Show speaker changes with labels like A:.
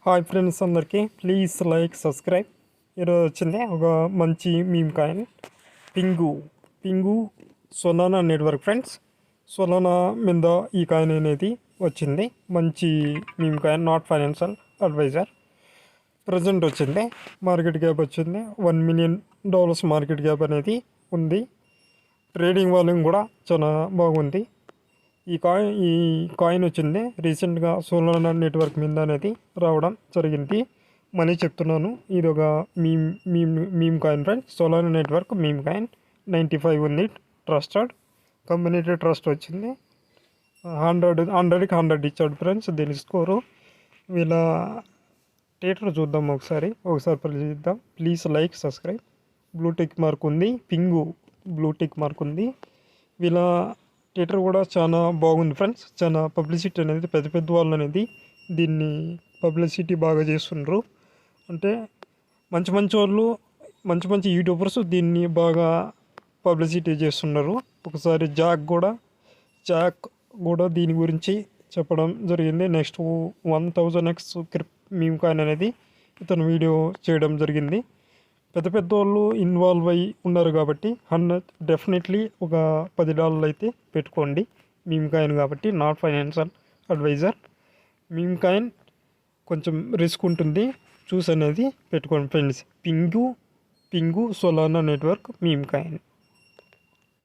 A: Hi friends అందరికీ please like subscribe. ఈరోజు వచ్చింది ఒక మంచి meme coin Pingu Solana network friends. Solana మీద ఈ కాయిన్ అనేది వచ్చింది. మంచి meme coin, not financial advisor. Present వచ్చింది, మార్కెట్ క్యాప్ వచ్చింది $1 million మార్కెట్ క్యాప్ అనేది ఉంది. ట్రేడింగ్ వాల్యూమ్ కూడా చాలా బాగుంది. ఈ కాయిన్ వచ్చింది రీసెంట్గా సోలానా నెట్వర్క్ మీద అనేది రావడం జరిగింది. మళ్ళీ చెప్తున్నాను, ఇది ఒక meme coin friends. Solana network meme coin 95 ఉంది. ట్రస్టెడ్ కమ్యూనిటీ ట్రస్ట్ వచ్చింది. 100కి 100 ఇచ్చాడు ఫ్రెండ్స్ దీని స్కోరు. వీళ్ళ థియేటర్ చూద్దాం ఒకసారి పరిశీలిద్దాం. Please like subscribe. Blue tick mark ఉంది, బ్లూ టిక్ మార్క్ ఉంది. వీళ్ళ థియేటర్ కూడా చాలా బాగుంది ఫ్రెండ్స్. చాలా పబ్లిసిటీ అనేది పెద్ద వాళ్ళు అనేది దీన్ని పబ్లిసిటీ బాగా చేస్తుండ్రు. అంటే మంచి వాళ్ళు, మంచి యూట్యూబర్స్ దీన్ని బాగా పబ్లిసిటీ చేస్తున్నారు. ఒకసారి జాక్ కూడా దీని గురించి చెప్పడం జరిగింది. నెక్స్ట్ 1000x మీమ్ కాయిన్ అనేది ఇతను వీడియో చేయడం జరిగింది. పెద్ద వాళ్ళు ఇన్వాల్వ్ అయ్యి ఉన్నారు కాబట్టి డెఫినెట్లీ ఒక $10 అయితే పెట్టుకోండి. మీమ్ కాయిన్ కాబట్టి not financial advisor. Meme coin కొంచెం రిస్క్ ఉంటుంది, చూసి అనేది పెట్టుకోండి friends. Pingu Solana network meme coin.